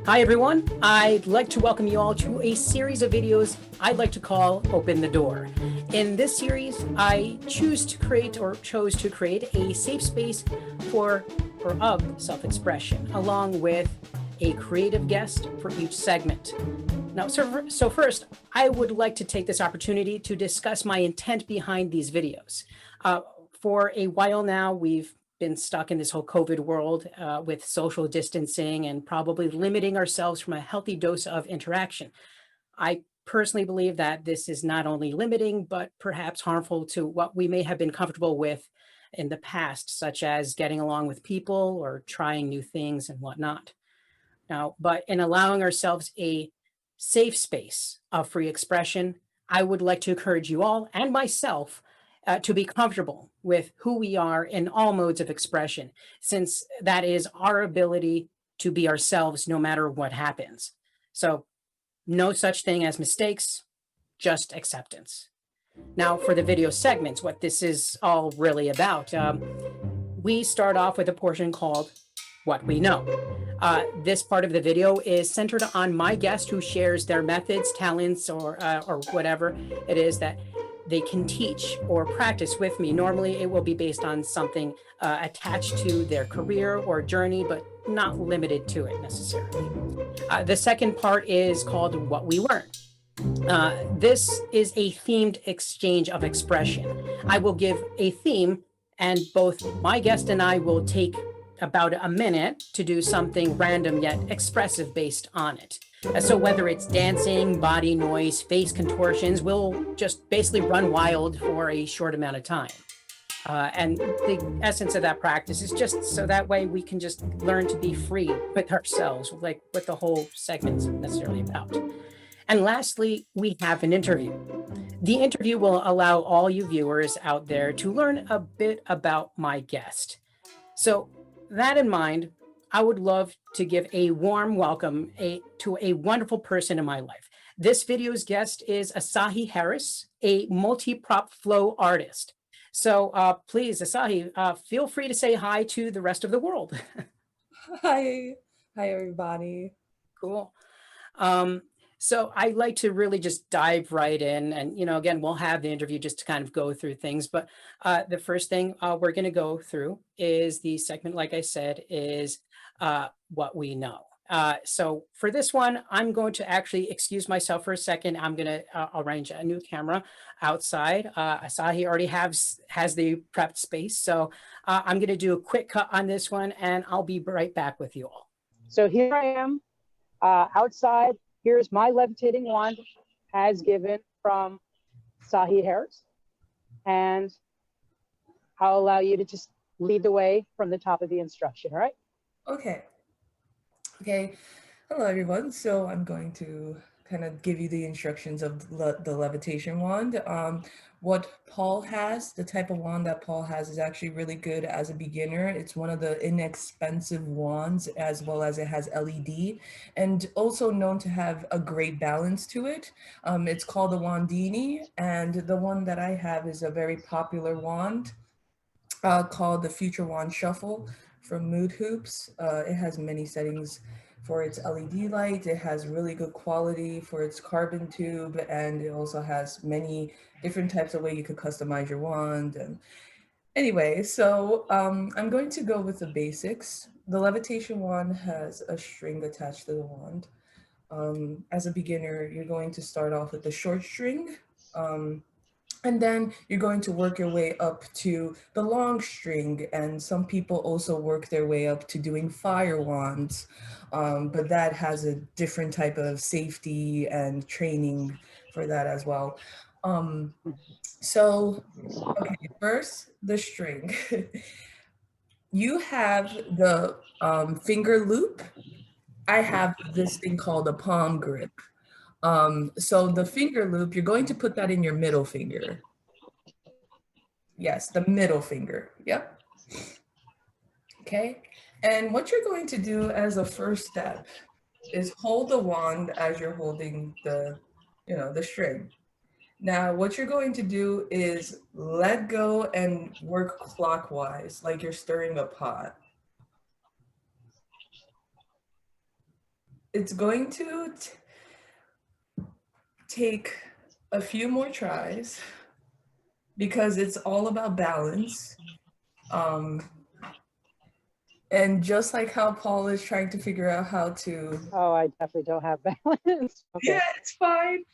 Hi everyone, I'd like to welcome you all to a series of videos I'd like to call Open the Door. In this series, I chose to create a safe space for or of self-expression, along with a creative guest for each segment. Now, so first, I would like to take this opportunity to discuss my intent behind these videos. For a while now, we've been stuck in this whole COVID world with social distancing and probably limiting ourselves from a healthy dose of interaction. I personally believe that this is not only limiting, but perhaps harmful to what we may have been comfortable with in the past, such as getting along with people or trying new things and whatnot. Now, but in allowing ourselves a safe space of free expression, I would like to encourage you all and myself to be comfortable with who we are in all modes of expression, since that is our ability to be ourselves no matter what happens. So, no such thing as mistakes, just acceptance. Now, for the video segments, what this is all really about, we start off with a portion called What We Know. This part of the video is centered on my guest who shares their methods, talents, or whatever it is that they can teach or practice with me. Normally, it will be based on something attached to their career or journey, but not limited to it necessarily. The second part is called What We Learn. This is a themed exchange of expression. I will give a theme, and both my guest and I will take about a minute to do something random yet expressive based on it. So whether it's dancing, body noise, face contortions, we'll just basically run wild for a short amount of time. And the essence of that practice is just so that way we can just learn to be free with ourselves, like what the whole segment's necessarily about. And lastly, we have an interview. The interview will allow all you viewers out there to learn a bit about my guest. So, that in mind, I would love to give a warm welcome to a wonderful person in my life. This video's guest is Asahi Harris, a multi-prop flow artist. So please, Asahi, feel free to say hi to the rest of the world. Hi, hi everybody. Cool. Um, so I like to really just dive right in, and again, we'll have the interview just to kind of go through things. But the first thing we're going to go through is the segment, like I said, is what we know. So for this one, I'm going to actually excuse myself for a second. I'm going to arrange a new camera outside. Asahi already has the prepped space, so I'm going to do a quick cut on this one, and I'll be right back with you all. So here I am outside. Here's my levitating wand as given from Asahi Harris. And I'll allow you to just lead the way from the top of the instruction, all right? Okay. Okay. Hello everyone. So I'm going to kind of give you the instructions of the levitation wand. What Paul has, the type of wand that Paul has is actually really good as a beginner. It's one of the inexpensive wands, as well as it has LED and also known to have a great balance to it. It's called the Wandini, and the one that I have is a very popular wand called the Future Wand Shuffle from Mood Hoops. It has many settings for its LED light. It has really good quality for its carbon tube, and it also has many different types of way you could customize your wand. And anyway, so I'm going to go with the basics. The levitation wand has a string attached to the wand. As a beginner, you're going to start off with the short string. And then you're going to work your way up to the long string. And some people also work their way up to doing fire wands. But that has a different type of safety and training for that as well. So, okay, first, the string. You have the finger loop. I have this thing called a palm grip. So the finger loop, you're going to put that in your middle finger. Yes, the middle finger. Yep. Okay. And what you're going to do as a first step is hold the wand as you're holding the string. Now, what you're going to do is let go and work clockwise, like you're stirring a pot. it's going to take a few more tries because it's all about balance. And just like how Paul is trying to figure out how to. Oh, I definitely don't have balance. Okay. Yeah, it's fine.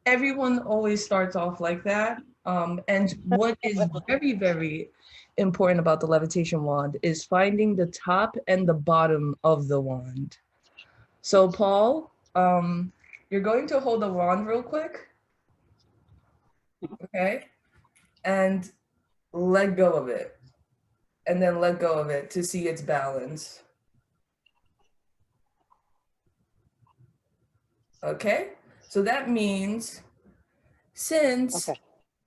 Everyone always starts off like that. And what is very, very important about the levitation wand is finding the top and the bottom of the wand. So Paul, you're going to hold the wand real quick. Okay. And let go of it. And then let go of it to see its balance. Okay. So that means since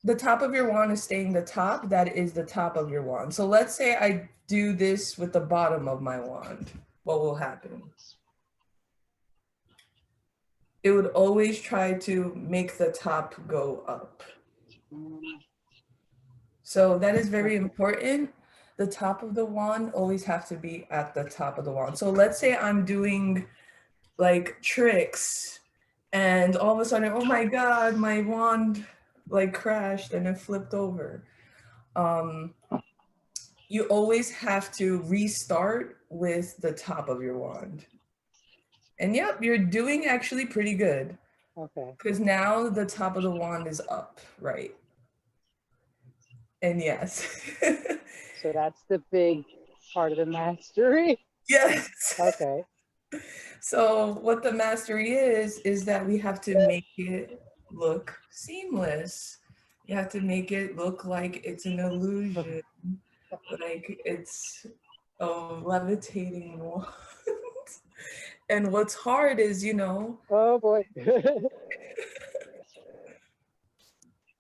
the top of your wand is staying the top, that is the top of your wand. So let's say I do this with the bottom of my wand. What will happen? It would always try to make the top go up. So that is very important. The top of the wand always have to be at the top of the wand. So let's say I'm doing like tricks and all of a sudden, oh my God, my wand like crashed and it flipped over. You always have to restart with the top of your wand. And yep, you're doing actually pretty good. Okay. Because now the top of the wand is up, right? And yes. So that's the big part of the mastery. Yes. Okay. So what the mastery is that we have to make it look seamless. You have to make it look like it's an illusion, like it's a levitating wand. And what's hard is, you know. Oh boy.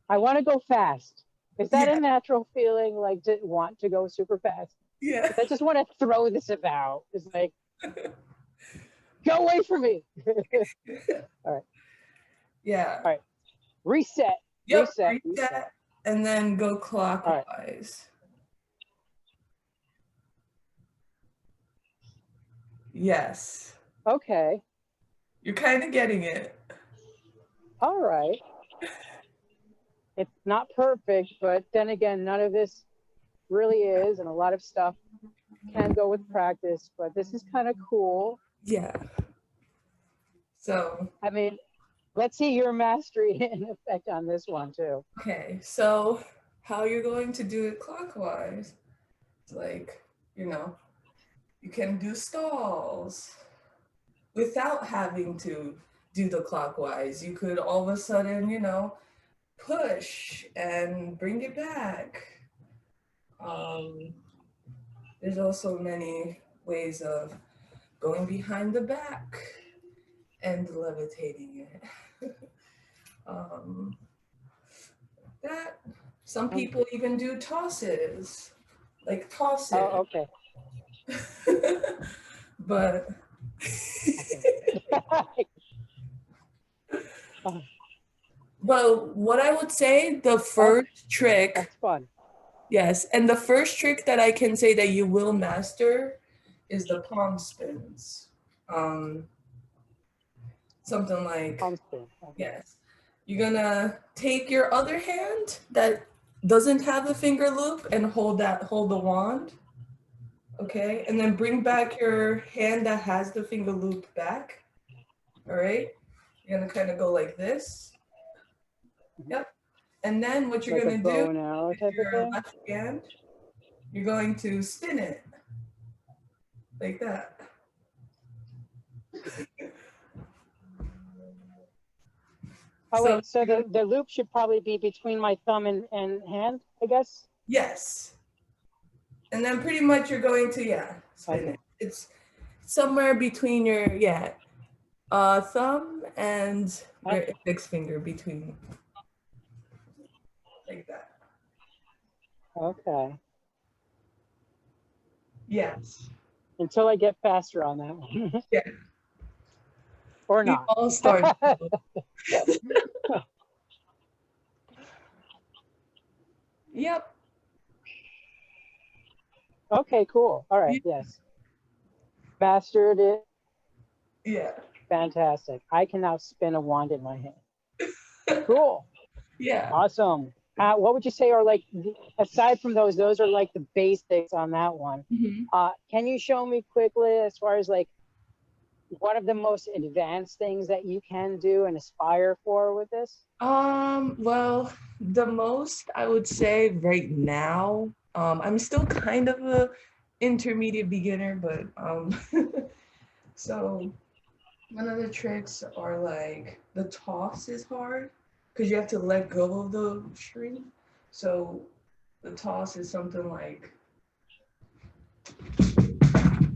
I want to go fast. Is that a natural feeling, like to want to go super fast? Yeah. I just want to throw this about. It's like, go away from me. All right. Yeah. All right. Reset. Yep. Reset. And then go clockwise. Yes. Okay. You're kind of getting it. All right. It's not perfect, but then again, none of this really is, and a lot of stuff can go with practice, but this is kind of cool. Yeah. So. I mean, let's see your mastery in effect on this one too. Okay, so how you're going to do it clockwise? It's like, you know, you can do stalls without having to do the clockwise. You could all of a sudden, you know, push and bring it back. There's also many ways of going behind the back and levitating it. That some people even do tosses, like toss it. Oh, okay. But but what I would say, the first trick. That's fun. Yes, and the first trick that I can say that you will master is the palm spins. Something like Palm spin. Okay. yes. You're gonna take your other hand that doesn't have the finger loop and hold the wand. Okay, and then bring back your hand that has the finger loop back. All right, you're gonna kind of go like this. Yep. And then what you're Like gonna a bow do and arrow with type of your thing? left hand, you're going to spin it like that. Oh, wait, so the loop should probably be between my thumb and hand, I guess? Yes. And then pretty much you're going to, spin it. It's somewhere between your, thumb and your index finger between. Like that. Okay. Yes. Until I get faster on that one. Yeah. Or We not. all start. Yep. Okay, cool. All right, yes. Mastered it. Yeah. Fantastic. I can now spin a wand in my hand. Cool. Yeah. Awesome. What would you say are like, aside from those are like the basics on that one. Can you show me quickly as far as like one of the most advanced things that you can do and aspire for with this? Well, the most I would say right now, I'm still kind of a intermediate beginner, but so one of the tricks are like the toss is hard because you have to let go of the string. So the toss is something like,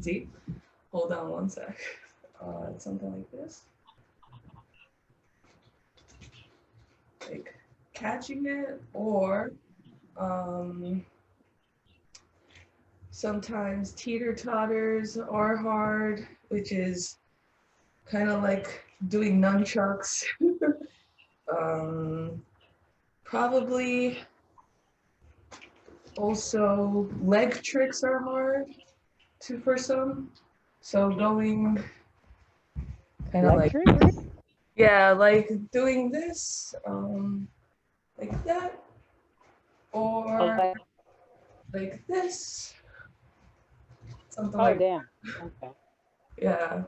see, hold on one sec. It's something like this. Like catching it, or sometimes teeter-totters are hard, which is kind of like doing nunchucks. Probably also leg tricks are hard too for some. So going kind of like, yeah, like doing this, like that, or like this, something like damn. Okay. Yeah.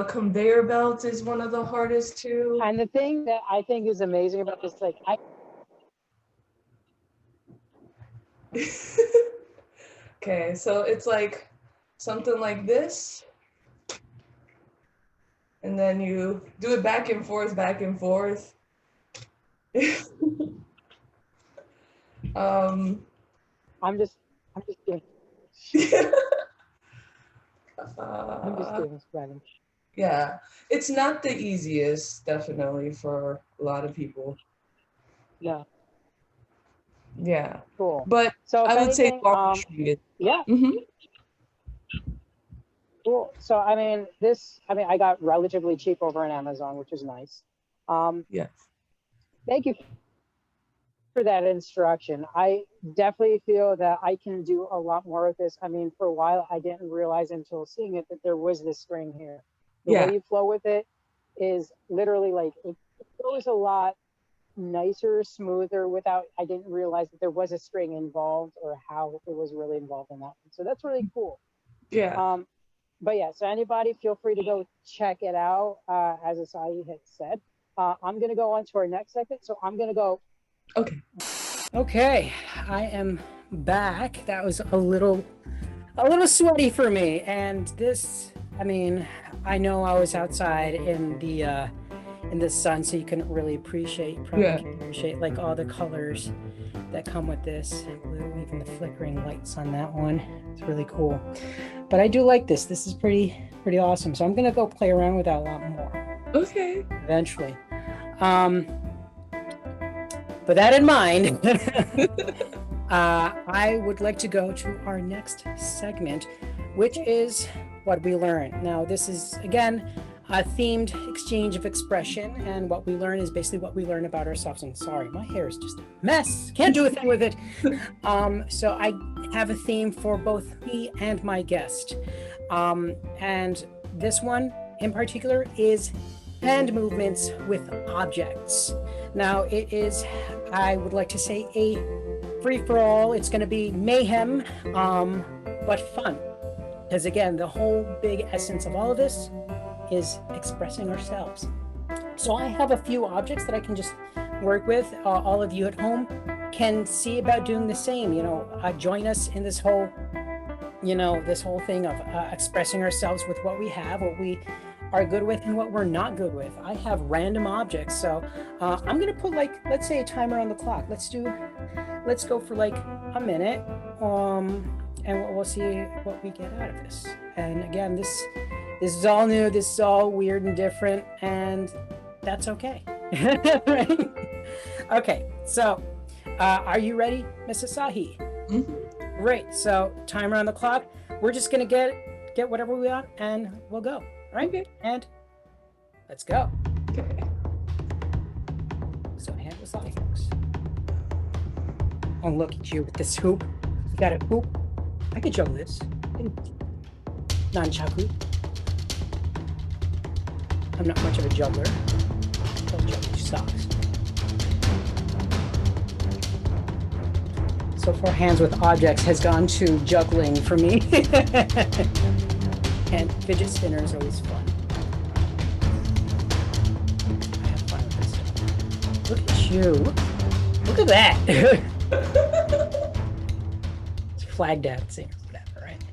Conveyor belts is one of the hardest too. And the thing that I think is amazing about this, like Okay, so it's like something like this. And then you do it back and forth, back and forth. I'm just kidding. I'm just kidding, Brandon. Yeah, it's not the easiest, definitely, for a lot of people. Yeah. Yeah. Cool. But so I would say yeah. Cool. So I mean, I got relatively cheap over on Amazon, which is nice. Yes. Thank you for that instruction. I definitely feel that I can do a lot more of this. I mean, for a while, I didn't realize until seeing it that there was this string here. The way you flow with it is literally like, it flows a lot nicer, smoother without, I didn't realize that there was a string involved or how it was really involved in that one. So that's really cool. Yeah. But yeah, so anybody feel free to go check it out. As Asahi had said, I'm going to go on to our next segment. So I'm going to go. Okay, I am back. That was a little sweaty for me. And this, I mean, I know I was outside in the sun, so you couldn't really appreciate like all the colors that come with this, even the flickering lights on that one. It's really cool. But I do like this. This is pretty awesome. So I'm gonna go play around with that a lot more. Okay. Eventually. With that in mind, I would like to go to our next segment, which is what we learn. Now, this is again a themed exchange of expression, and what we learn is basically what we learn about ourselves. And sorry, my hair is just a mess. Can't do a thing with it. So I have a theme for both me and my guest. And this one in particular is hand movements with objects. Now it is, I would like to say, a free-for-all. It's going to be mayhem, but fun. Because again, the whole big essence of all of this is expressing ourselves. So I have a few objects that I can just work with. All of you at home can see about doing the same. Join us in this whole, this whole thing of expressing ourselves with what we have, what we are good with, and what we're not good with. I have random objects, so I'm gonna put let's say a timer on the clock. Let's go for like a minute, and we'll see what we get out of this. And again, this is all new, this is all weird and different, and that's okay. Right? Okay, so are you ready, Miss Asahi? Mm-hmm. Great, so timer on the clock. We're just gonna get whatever we want, and we'll go. Right? Okay. And let's go. Okay. So hand Asahi, folks. Oh, look at you with this hoop. You got a hoop? I could juggle this. Nunchaku. I'm not much of a juggler. Plus juggling sucks. So far, hands with objects has gone to juggling for me. And fidget spinner is always fun. I have fun with this stuff. Look at you. Look at that. It's flag dancing or whatever, right?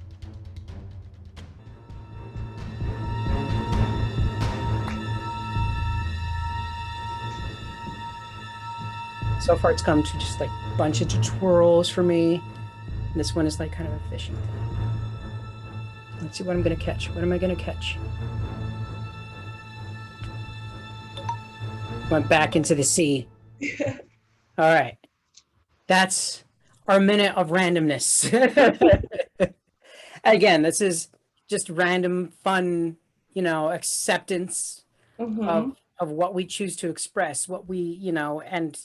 So far, it's come to just like a bunch of twirls for me. And this one is like kind of a fishing thing. Let's see what I'm gonna catch. What am I gonna catch? Went back into the sea. All right. That's our minute of randomness. Again, this is just random fun, you know, acceptance of what we choose to express, what we, you know, and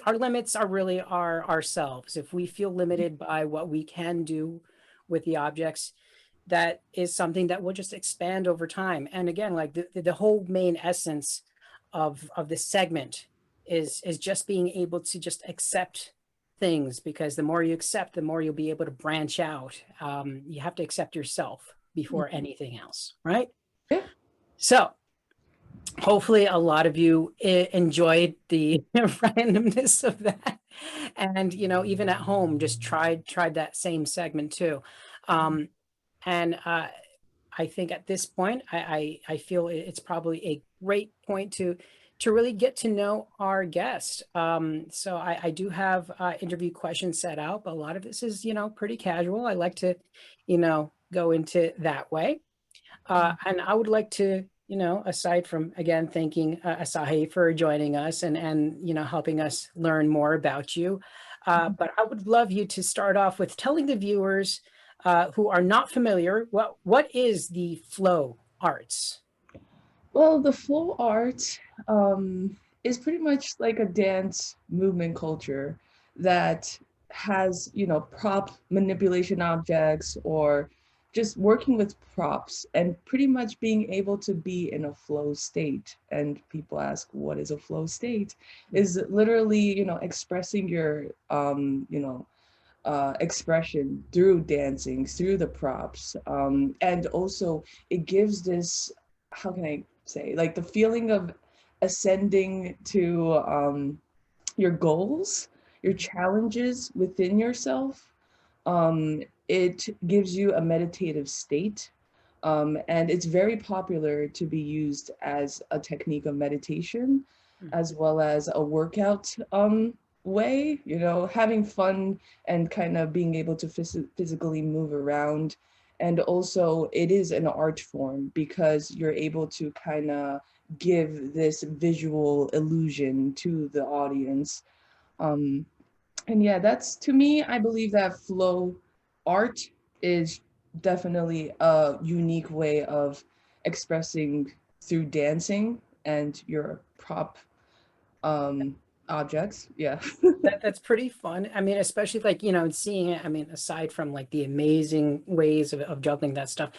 our limits are really ourselves. If we feel limited by what we can do with the objects, that is something that will just expand over time. And again, like the whole main essence of this segment is just being able to just accept things, because the more you accept, the more you'll be able to branch out. You have to accept yourself before anything else, right? Yeah. So hopefully a lot of you enjoyed the randomness of that, and you know, even at home, just tried that same segment too. And I think at this point, I feel it's probably a great point to really get to know our guest. So I do have interview questions set out, but a lot of this is, you know, pretty casual. I like to, you know, go into that way. And I would like to, you know, aside from, again, thanking Asahi for joining us and, you know, helping us learn more about you. But I would love you to start off with telling the viewers who are not familiar, what is the flow arts? Well, the flow art is pretty much like a dance movement culture that has, you know, prop manipulation objects or just working with props and pretty much being able to be in a flow state. And people ask, what is a flow state? Is literally, you know, expressing your, you know, expression through dancing, through the props. And also it gives this, how can I say, like the feeling of ascending to your goals, your challenges within yourself. It gives you a meditative state. And it's very popular to be used as a technique of meditation, as well as a workout way, you know, having fun and kind of being able to physically move around. And also it is an art form because you're able to kind of give this visual illusion to the audience. And yeah, that's, to me, I believe that flow art is definitely a unique way of expressing through dancing and your prop objects. Yeah. That's pretty fun. I mean, especially like, you know, seeing it, I mean, aside from like the amazing ways of juggling that stuff,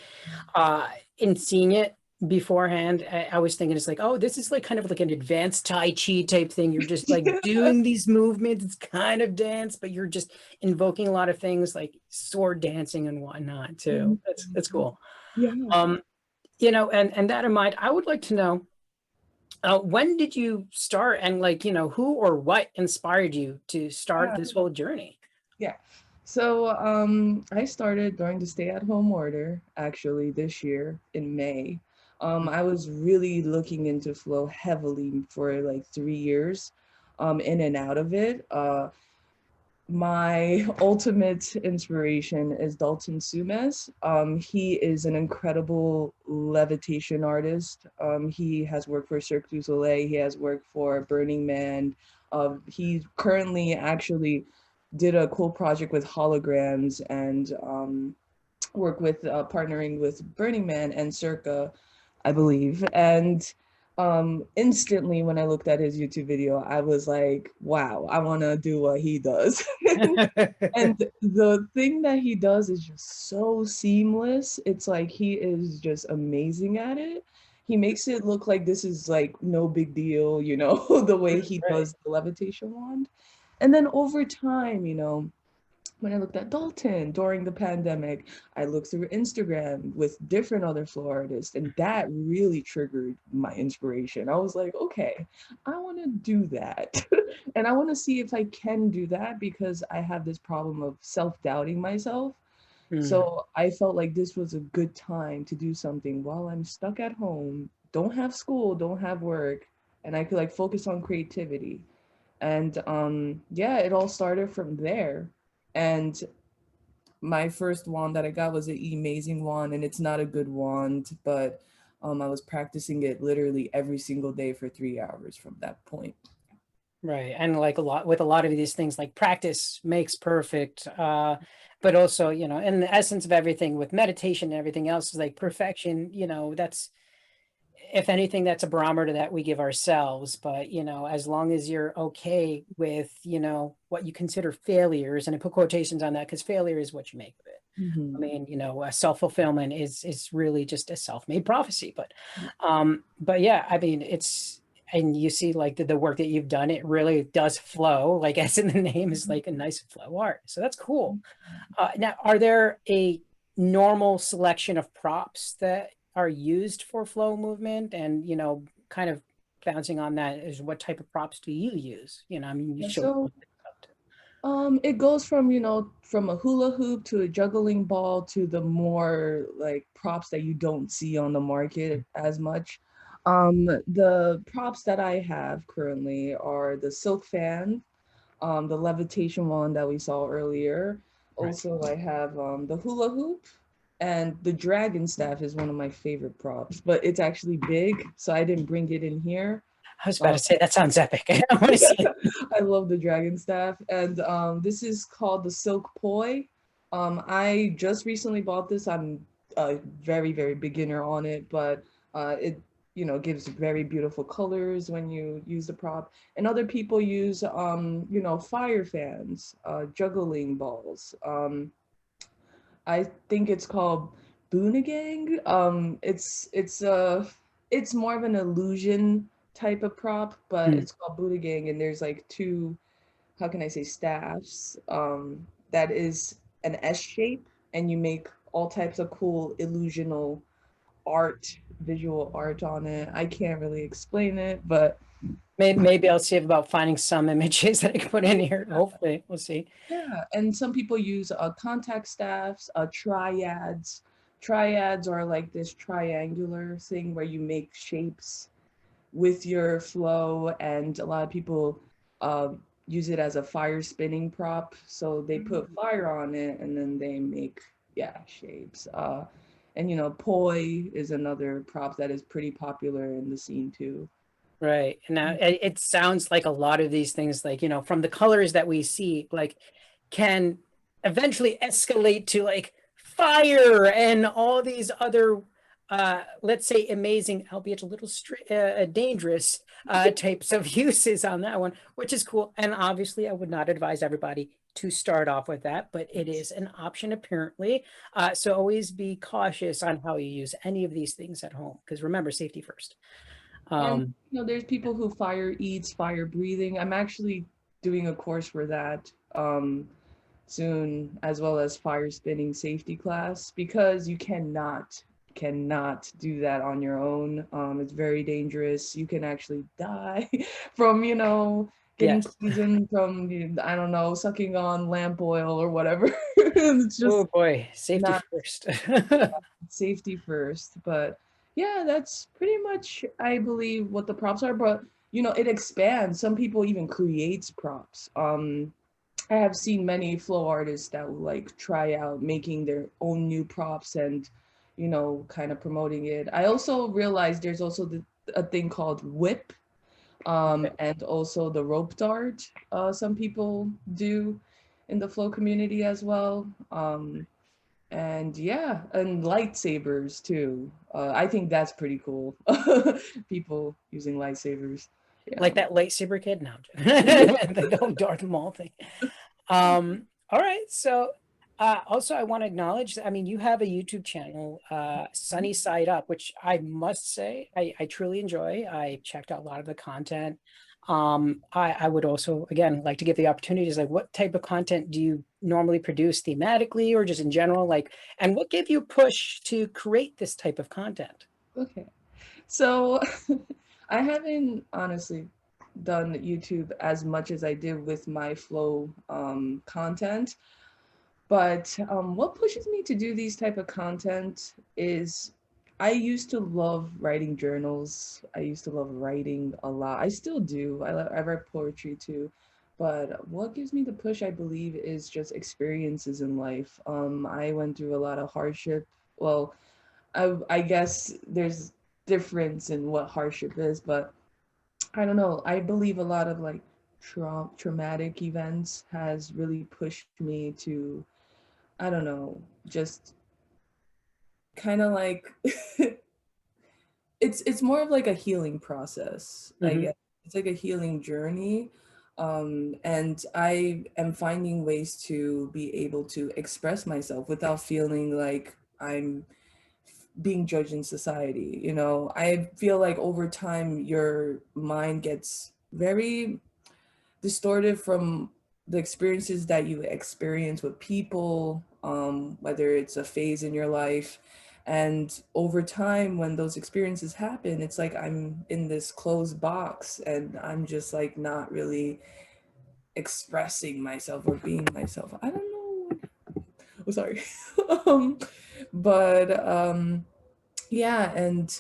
in seeing it beforehand, I was thinking it's like, oh, this is like kind of like an advanced Tai Chi type thing. You're just like doing these movements. It's kind of dance, but you're just invoking a lot of things like sword dancing and whatnot too. That's cool. Yeah. You know, and that in mind, I would like to know, when did you start, and like, you know, who or what inspired you to start this whole journey? Yeah. So I started during the stay-at-home order actually this year in May. I was really looking into flow heavily for like 3 years, in and out of it. My ultimate inspiration is Dalton Sumes. He is an incredible levitation artist. He has worked for Cirque du Soleil. He has worked for Burning Man. He currently actually did a cool project with holograms and worked with partnering with Burning Man and Circa, I believe. And instantly when I looked at his YouTube video, I was like, wow, I want to do what he does. And the thing that he does is just so seamless. It's like he is just amazing at it. he makes it look like this is like no big deal, you know, the way he Right. does the levitation wand. And then over time, you know, when I looked at Dalton during the pandemic, I looked through Instagram with different other flow artists, and that really triggered my inspiration. I was like, okay, I want to do that. And I want to see if I can do that because I have this problem of self-doubting myself. So I felt like this was a good time to do something while I'm stuck at home, don't have school, don't have work, and I could like focus on creativity. And yeah, it all started from there. And my first wand that I got was an amazing wand, and it's not a good wand, but I was practicing it literally every single day for 3 hours from that point. Right. And like a lot of these things, like practice makes perfect. But also, you know, and the essence of everything with meditation and everything else is like perfection, you know, that's, if anything, that's a barometer that we give ourselves. But, you know, as long as you're okay with, you know, what you consider failures, and I put quotations on that because failure is what you make of it. Mm-hmm. I mean, you know, self-fulfillment is really just a self-made prophecy. But yeah, I mean, it's, and you see like the work that you've done, it really does flow, like as in the name is like a nice flow art. So that's cool. Now, are there a normal selection of props that are used for flow movement? And, you know, kind of bouncing on that is what type of props do you use? You know, I mean, you Yeah, showed. so it goes from, you know, from a hula hoop to a juggling ball to the more like props that you don't see on the market as much. The props that I have currently are the silk fan, the levitation one that we saw earlier. Right. Also, I have the hula hoop, and the dragon staff is one of my favorite props, but it's actually big, so I didn't bring it in here. I was about to say that sounds epic. I want to see it. I love the dragon staff, and this is called the silk poi. I just recently bought this. I'm a very, very beginner on it, but it, you know, gives very beautiful colors when you use the prop. And other people use you know, fire fans, juggling balls. I think it's called Boonagang. It's more of an illusion type of prop, but Mm. it's called Boonagang, and there's like two, how can I say, staffs. That is an S shape, and you make all types of cool illusional art, visual art on it. I can't really explain it, but Maybe I'll see about finding some images that I can put in here. Hopefully, we'll see. yeah, and some people use contact staffs, triads. Triads are like this triangular thing where you make shapes with your flow, and a lot of people uh, use it as a fire spinning prop. So they put fire on it, and then they make, yeah, shapes. And you know, poi is another prop that is pretty popular in the scene too. Right. Now it sounds like a lot of these things, like, you know, from the colors that we see, like can eventually escalate to like fire and all these other, let's say amazing, albeit a little dangerous types of uses on that one, which is cool. And obviously I would not advise everybody to start off with that, but it is an option apparently. So always be cautious on how you use any of these things at home, because remember, safety first. And Um, you know, there's people who fire eats, fire breathing. I'm actually doing a course for that soon, as well as fire spinning safety class, because you cannot do that on your own. It's very dangerous. You can actually die from, you know, getting yes. poisoned from, I don't know, sucking on lamp oil or whatever. It's just Oh boy, safety not first. safety first. But yeah, that's pretty much, I believe, what the props are. But you know, it expands. Some people even creates props. I have seen many flow artists that will like try out making their own new props and, you know, kind of promoting it. I also realized there's also a thing called whip, and also the rope dart. Some people do in the flow community as well. And yeah, and lightsabers too. I think that's pretty cool. People using lightsabers. Yeah. Like that lightsaber kid? No, I'm joking. The whole Darth Maul thing. All right, so Also, I want to acknowledge, I mean, you have a YouTube channel, Sunny Side Up, which I must say I truly enjoy. I checked out a lot of the content. I would also, again, like to give the opportunities, like what type of content do you normally produce thematically or just in general? Like, and what gave you a push to create this type of content? Okay. So I haven't honestly done YouTube as much as I did with my flow content. But what pushes me to do these type of content is I used to love writing journals. I used to love writing a lot. I still do. I write poetry too. But what gives me the push, I believe, is just experiences in life. I went through a lot of hardship. Well, I guess there's difference in what hardship is, but I don't know. I believe a lot of like traumatic events has really pushed me to, I don't know, just kind of like it's more of like a healing process, I Hmm. guess. It's like a healing journey. And I am finding ways to be able to express myself without feeling like I'm being judged in society. You know, I feel like over time your mind gets very distorted from the experiences that you experience with people, whether it's a phase in your life. And over time, when those experiences happen, it's like I'm in this closed box and I'm just like not really expressing myself or being myself. I don't know. Oh, sorry. um, but yeah, and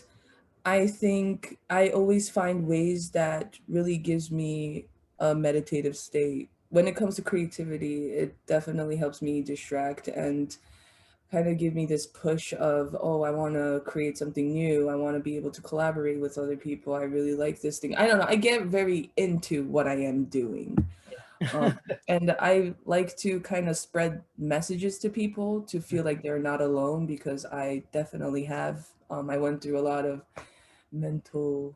I think I always find ways that really gives me a meditative state. When it comes to creativity, it definitely helps me distract and kind of give me this push of, oh, I want to create something new. I want to be able to collaborate with other people. I really like this thing. I don't know. I get very into what I am doing. Um, and I like to kind of spread messages to people to feel like they're not alone because I definitely have. I went through a lot of mental,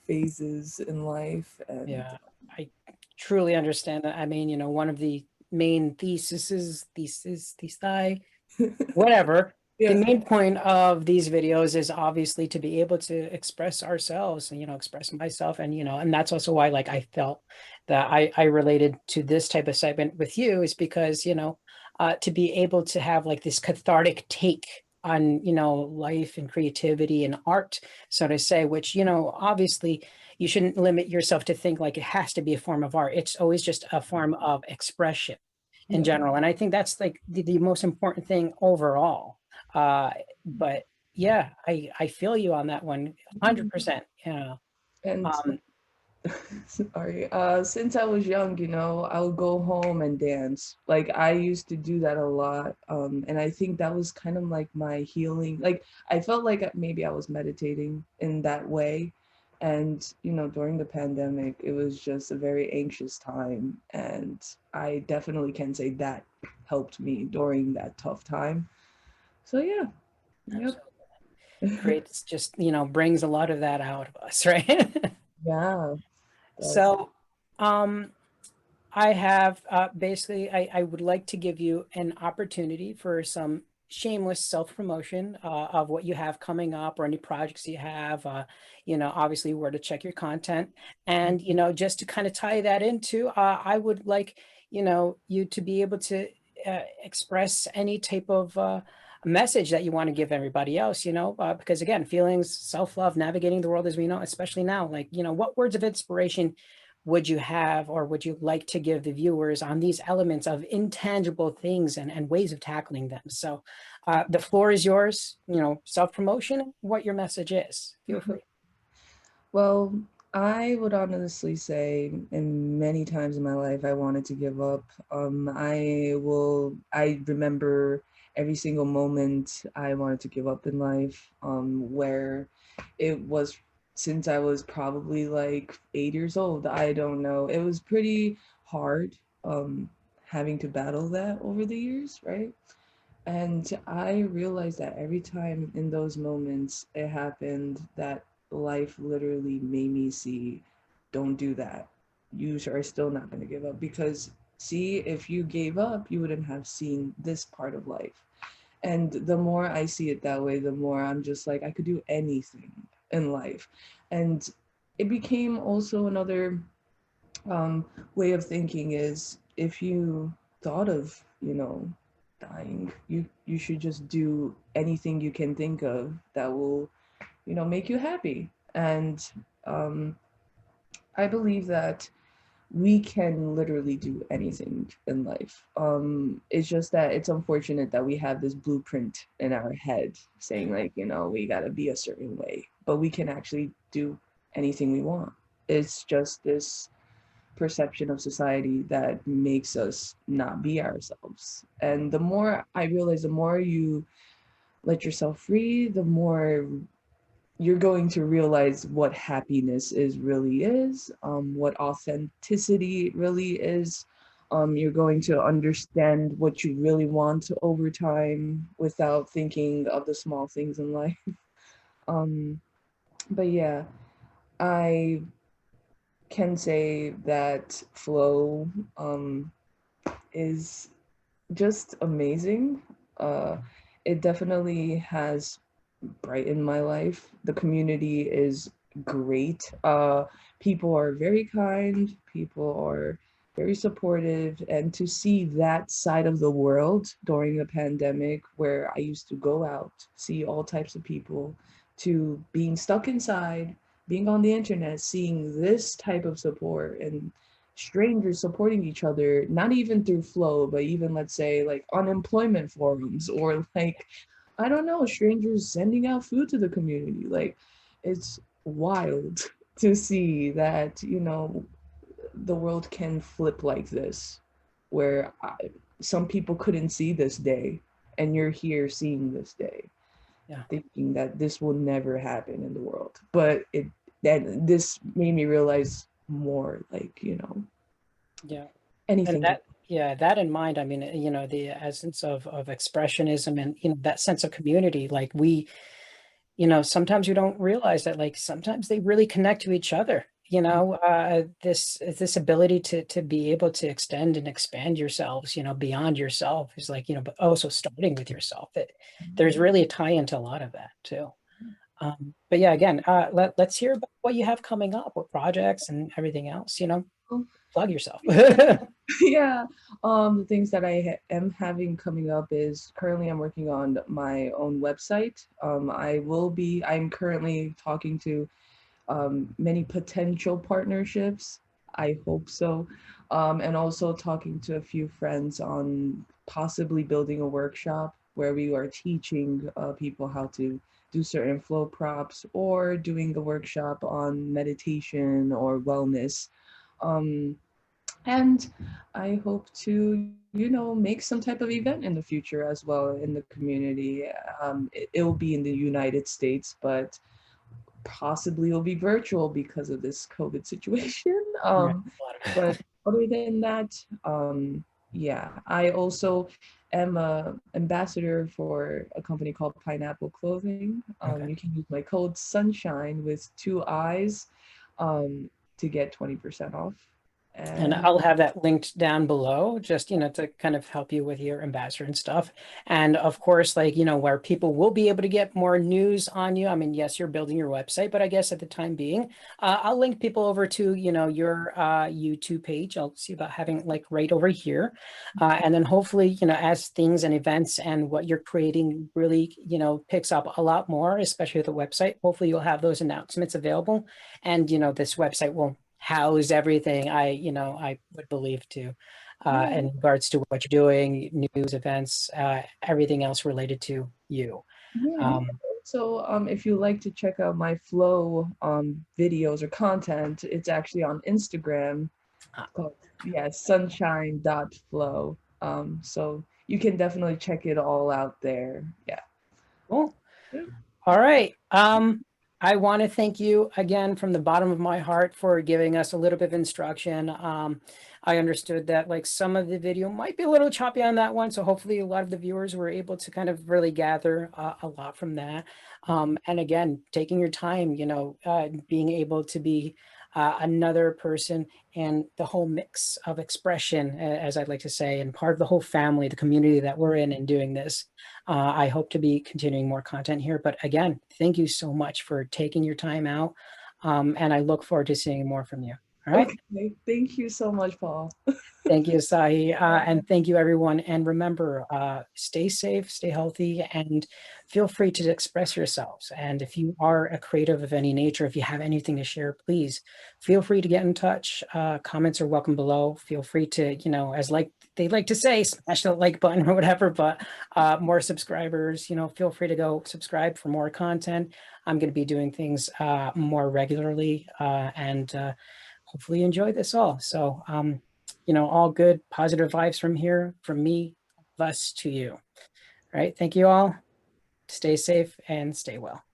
phases in life and Yeah, I truly understand that. I mean, one of the main thesis, whatever. The yeah. main point of these videos is obviously to be able to express ourselves and, express myself. And, and that's also why, like, I felt that I related to this type of segment with you is because, to be able to have like this cathartic take on, life and creativity and art, so to say, which, obviously you shouldn't limit yourself to think like it has to be a form of art. It's always just a form of expression in Yeah. general. And I think that's like the most important thing overall. Uh, but yeah, I feel you on that one, 100%. Yeah. And Um, sorry, since I was young, I'll go home and dance. Like I used to do that a lot. And I think that was kind of like my healing. Like I felt like maybe I was meditating in that way. And, during the pandemic, it was just a very anxious time. And I definitely can say that helped me during that tough time. So yeah, yep. absolutely. Creates just, brings a lot of that out of us, right? Yeah, that's So, um, I have basically, I would like to give you an opportunity for some shameless self-promotion of what you have coming up or any projects you have, obviously where to check your content. And, just to kind of tie that into, I would like, you to be able to express any type of message that you want to give everybody else, because again, feelings, self-love, navigating the world as we know, especially now, like, what words of inspiration would you have or would you like to give the viewers on these elements of intangible things and ways of tackling them? So the floor is yours, self-promotion, what your message is. Feel free. Well, I would honestly say, in many times in my life, I wanted to give up. I remember every single moment I wanted to give up in life, where it was since I was probably like 8 years old. I don't know. It was pretty hard, having to battle that over the years, right? And I realized that every time in those moments it happened, that life literally made me see, don't do that. You are still not going to give up because see, if you gave up, you wouldn't have seen this part of life. And the more I see it that way, the more I'm just like, I could do anything in life. And it became also another way of thinking is, if you thought of, dying, you should just do anything you can think of that will, make you happy. And um, I believe that we can literally do anything in life. It's just that it's unfortunate that we have this blueprint in our head saying, like, we got to be a certain way, but we can actually do anything we want. It's just this perception of society that makes us not be ourselves. And the more I realize, the more you let yourself free, the more you're going to realize what happiness really is, what authenticity really is. You're going to understand what you really want over time without thinking of the small things in life. Um, but yeah, I can say that flow is just amazing. Uh, it definitely has brightened my life. The community is great. People are very kind. People are very supportive. And to see that side of the world during the pandemic, where I used to go out, see all types of people, to being stuck inside, being on the internet, seeing this type of support and strangers supporting each other, not even through flow, but even, let's say, like unemployment forums, or like, I don't know, strangers sending out food to the community. Like, it's wild to see that, the world can flip like this, where some people couldn't see this day, and you're here seeing this day, Yeah. thinking that this will never happen in the world. But this made me realize more, like, Yeah. And anything. that, yeah, that in mind, I mean, the essence of expressionism and, that sense of community, like sometimes you don't realize that, like, sometimes they really connect to each other. This ability to be able to extend and expand yourselves, beyond yourself is like, but also starting with yourself. There's really a tie into a lot of that too. But yeah, again, let's hear about what you have coming up, what projects and everything else, plug yourself. Yeah, the things that am having coming up is, currently I'm working on my own website. I'm currently talking to many potential partnerships. I hope so. And also talking to a few friends on possibly building a workshop where we are teaching people how to do certain flow props, or doing a workshop on meditation or wellness. Um, and I hope to, make some type of event in the future as well in the community. It'll be in the United States, but possibly it'll be virtual because of this COVID situation. Right. But other than that, yeah, I also am a ambassador for a company called Pineapple Clothing. Okay. You can use my code Sunshine with 2 eyes to get 20% off. And And I'll have that linked down below, just, to kind of help you with your ambassador and stuff. And of course, like, where people will be able to get more news on you. I mean, yes, you're building your website, but I guess at the time being, I'll link people over to, your YouTube page. I'll see about having like right over here. And then hopefully, as things and events and what you're creating really, picks up a lot more, especially the website, hopefully you'll have those announcements available. And, this website will house everything I would believe to, yeah, in regards to what you're doing, news, events, everything else related to you. yeah. Um, So if you like to check out my flow videos or content, it's actually on Instagram. uh, Called, yeah, sunshine.flow. So you can definitely check it all out there. Yeah. cool. Yeah. All right. I want to thank you again from the bottom of my heart for giving us a little bit of instruction. I understood that like some of the video might be a little choppy on that one, so hopefully a lot of the viewers were able to kind of really gather a lot from that. And again, taking your time, being able to be another person, and the whole mix of expression, as I'd like to say, and part of the whole family, the community that we're in doing this. I hope to be continuing more content here. But again, thank you so much for taking your time out. And I look forward to seeing more from you. All right. Okay, thank you so much, Paul. Thank you, Asahi. And thank you, everyone. And remember, stay safe, stay healthy, and feel free to express yourselves. And if you are a creative of any nature, if you have anything to share, please feel free to get in touch. Comments are welcome below. Feel free to, you know, as like they like to say, smash the like button or whatever, but more subscribers, you know, feel free to go subscribe for more content. I'm going to be doing things more regularly and hopefully you enjoy this all. So, you know, all good, positive vibes from here, from me, us to you. All right. Thank you all. Stay safe and stay well.